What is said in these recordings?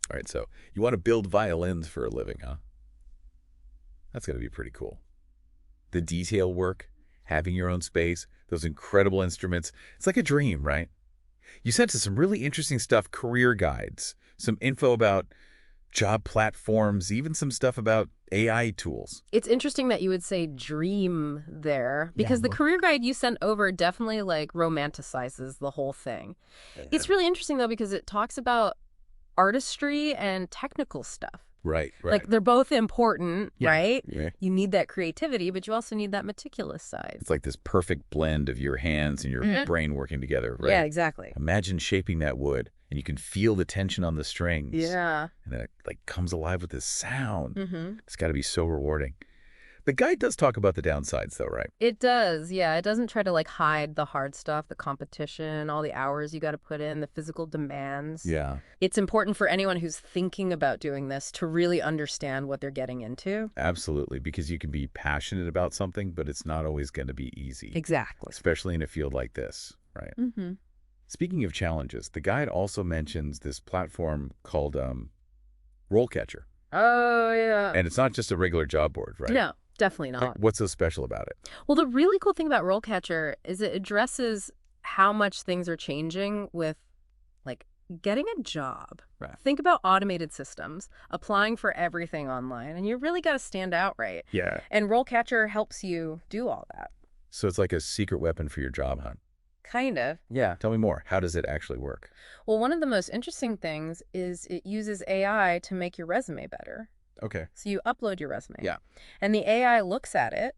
All right, so you want to build violins for a living, huh? That's going to be pretty cool. The detail work, having your own space, those incredible instruments, it's like a dream, right? You sent us some really interesting stuff, career guides, some info about job platforms, even some stuff about AI tools. It's interesting that you would say dream there, Yeah. because the career guide you sent over definitely like romanticizes the whole thing. It's really interesting though, because it talks about artistry and technical stuff. Right. Like they're both important, Yeah. right? Yeah. You need that creativity, but you also need that meticulous side. It's like this perfect blend of your hands and your brain working together, right? Yeah, exactly. Imagine shaping that wood, and you can feel the tension on the strings. Yeah. And then it like comes alive with this sound. Mm-hmm. It's got to be so rewarding. The guide does talk about the downsides, though, right? It does, yeah. It doesn't try to like hide the hard stuff, the competition, all the hours you got to put in, the physical demands. Yeah. It's important for anyone who's thinking about doing this to really understand what they're getting into. Absolutely, because you can be passionate about something, but it's not always going to be easy. Exactly. Especially in a field like this, right? Mm-hmm. Speaking of challenges, the guide also mentions this platform called RoleCatcher. Oh, yeah. And it's not just a regular job board, right? No, definitely Like, not. what's so special about it? Well, the really cool thing about RoleCatcher is it addresses how much things are changing with, like, getting a job. Right. Think about automated systems, applying for everything online, and you really got to stand out right. Yeah. And RoleCatcher helps you do all that. So it's like a secret weapon for your job hunt. Kind of. Yeah. Tell me more. How does it actually work? Well, one of the most interesting things is it uses AI to make your resume better. Okay. So you upload your resume. Yeah. And the AI looks at it,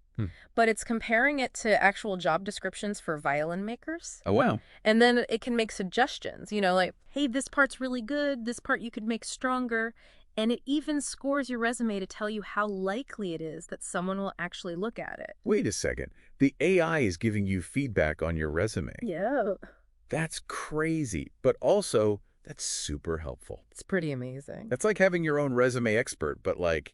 but it's comparing it to actual job descriptions for violin makers. Oh, wow. And then it can make suggestions, you know, like, hey, this part's really good. This part you could make stronger. And it even scores your resume to tell you how likely it is that someone will actually look at it. Wait a second. The AI is giving you feedback on your resume. Yeah. That's crazy. But also, that's super helpful. It's pretty amazing. That's like having your own resume expert, but like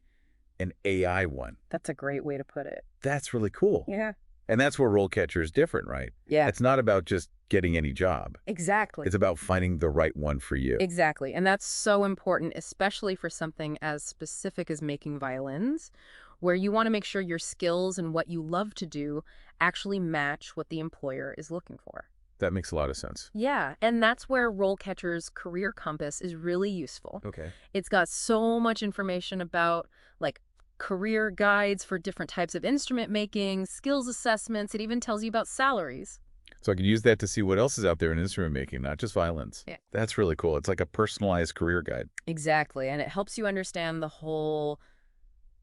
an AI one. That's a great way to put it. That's really cool. Yeah. And that's where RoleCatcher is different, right? Yeah. It's not about just getting any job. Exactly. It's about finding the right one for you. Exactly. And that's so important, especially for something as specific as making violins, where you want to make sure your skills and what you love to do actually match what the employer is looking for. That makes a lot of sense. Yeah, and that's where RoleCatcher's Career Compass is really useful. Okay. It's got so much information about, like, career guides for different types of instrument making, skills assessments. It even tells you about salaries. So I can use that to see what else is out there in instrument making, not just violins. Yeah. That's really cool. It's like a personalized career guide. Exactly, and it helps you understand the whole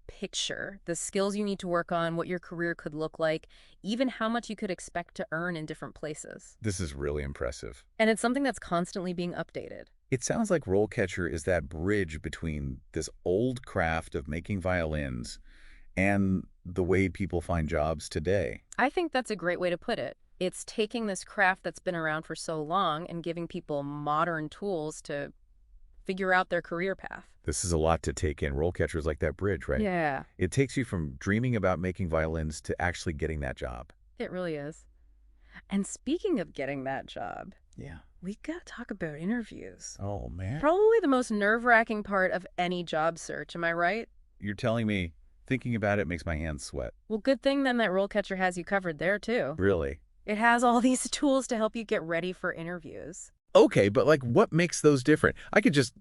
picture, the skills you need to work on, what your career could look like, even how much you could expect to earn in different places. This is really impressive. And it's something that's constantly being updated. It sounds like RoleCatcher is that bridge between this old craft of making violins and the way people find jobs today. I think that's a great way to put it. It's taking this craft that's been around for so long and giving people modern tools to figure out their career path. This is a lot to take in. RoleCatcher is like that bridge, right? Yeah, It takes you from dreaming about making violins to actually getting that job. it really is. And speaking of getting that job, Yeah. we got to talk about interviews. Oh, man. Probably the most nerve-wracking part of any job search, am I right? You're telling me thinking about it makes my hands sweat. Well, good thing then that RoleCatcher has you covered there, too. Really? It has all these tools to help you get ready for interviews. Okay, but like what makes those different? I could just,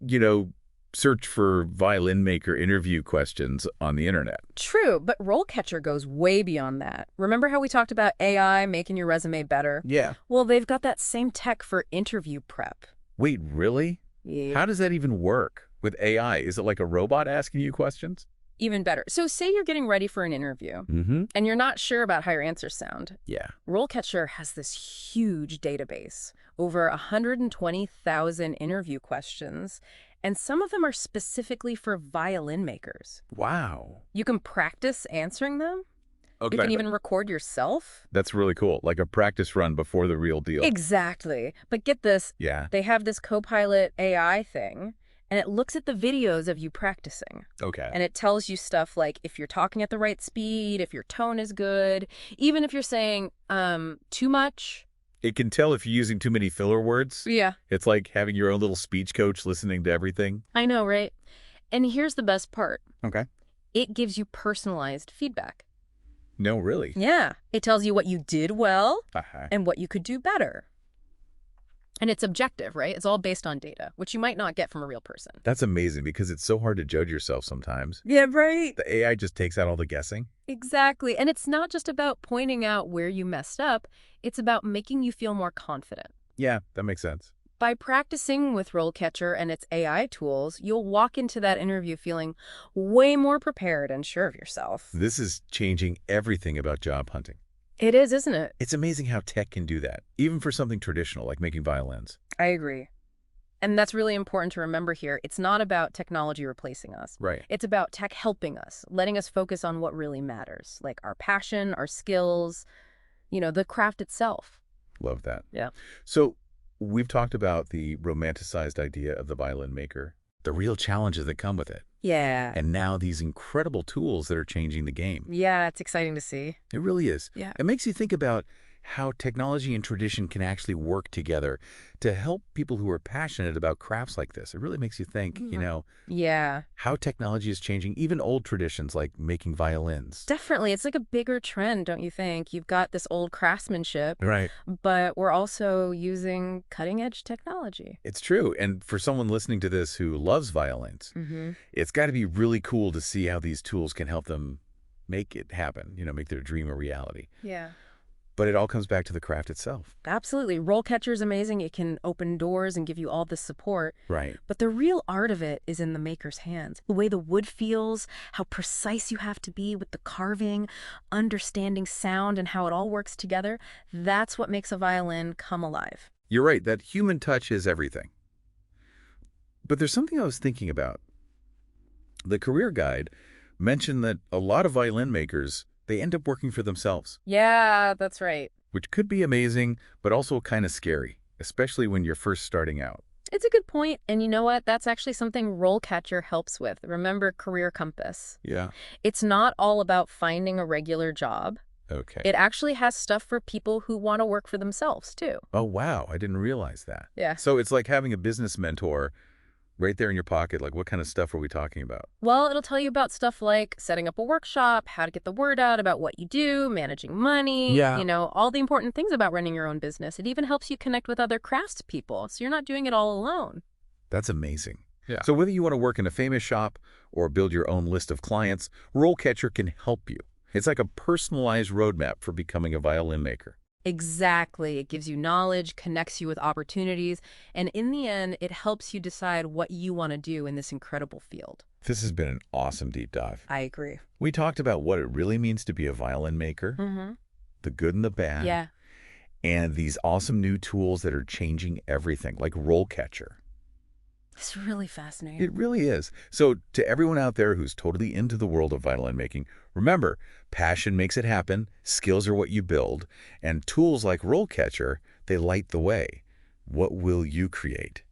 search for violin maker interview questions on the internet. True, but RoleCatcher goes way beyond that. Remember how we talked about AI making your resume better? Yeah. Well, they've got that same tech for interview prep. Wait, really? Yeah. How does that even work with AI? Is it like a robot asking you questions? Even better. So say you're getting ready for an interview, Mm-hmm. and you're not sure about how your answers sound. Yeah. RoleCatcher has this huge database, over 120,000 interview questions, and some of them are specifically for violin makers. Wow. You can practice answering them. Okay. You can even record yourself. That's really cool. Like a practice run before the real deal. Exactly. But get this, Yeah. they have this Copilot AI thing, and it looks at the videos of you practicing. Okay. And it tells you stuff like if you're talking at the right speed, if your tone is good, even if you're saying too much, It can tell if you're using too many filler words. Yeah. It's like having your own little speech coach listening to everything. I know, right? And here's the best part. Okay. It gives you personalized feedback. No, really? Yeah. It tells you what you did well Uh-huh. and what you could do better. And it's objective, right? It's all based on data, which you might not get from a real person. That's amazing because it's so hard to judge yourself sometimes. Yeah, right. The AI just takes out all the guessing. Exactly. And it's not just about pointing out where you messed up. It's about making you feel more confident. Yeah, that makes sense. By practicing with RoleCatcher and its AI tools, you'll walk into that interview feeling way more prepared and sure of yourself. This is changing everything about job hunting. It is, isn't it? It's amazing how tech can do that, even for something traditional like making violins. I agree. And that's really important to remember here. It's not about technology replacing us. Right. It's about tech helping us, letting us focus on what really matters, like our passion, our skills, the craft itself. Love that. Yeah. So we've talked about the romanticized idea of the violin maker, the real challenges that come with it, Yeah. and now these incredible tools that are changing the game. Yeah, it's exciting to see. It really is. Yeah. It makes you think about how technology and tradition can actually work together to help people who are passionate about crafts like this. It really makes you think, Yeah. how technology is changing even old traditions like making violins. Definitely. It's like a bigger trend, don't you think? You've got this old craftsmanship, Right. but we're also using cutting-edge technology. It's true. And for someone listening to this who loves violins, it's got to be really cool to see how these tools can help them make it happen, make their dream a reality. Yeah. But it all comes back to the craft itself. Absolutely. RoleCatcher is amazing. It can open doors and give you all the support. Right. But the real art of it is in the maker's hands. The way the wood feels, how precise you have to be with the carving, understanding sound and how it all works together. That's what makes a violin come alive. You're right. That human touch is everything. But there's something I was thinking about. The career guide mentioned that a lot of violin makers, they end up working for themselves, Yeah, that's right. which could be amazing, but also kind of scary, especially when you're first starting out. It's a good point. And you know what? That's actually something RoleCatcher helps with. Remember Career Compass. Yeah. It's not all about finding a regular job. Okay. It actually has stuff for people who want to work for themselves, too. Oh, wow. I didn't realize that. Yeah. So it's like having a business mentor right there in your pocket. Like, what kind of stuff are we talking about? Well, it'll tell you about stuff like setting up a workshop, how to get the word out about what you do, managing money, Yeah. all the important things about running your own business. It even helps you connect with other craftspeople, so you're not doing it all alone. That's amazing. Yeah. So whether you want to work in a famous shop or build your own list of clients, RoleCatcher can help you. It's like a personalized roadmap for becoming a violin maker. Exactly. It gives you knowledge, connects you with opportunities, and in the end, it helps you decide what you want to do in this incredible field. This has been an awesome deep dive. I agree. We talked about what it really means to be a violin maker, Mm-hmm. the good and the bad, Yeah. and these awesome new tools that are changing everything, like RoleCatcher. It's really fascinating. It really is. So to everyone out there who's totally into the world of violin making, remember, passion makes it happen, skills are what you build, and tools like RoleCatcher, they light the way. What will you create?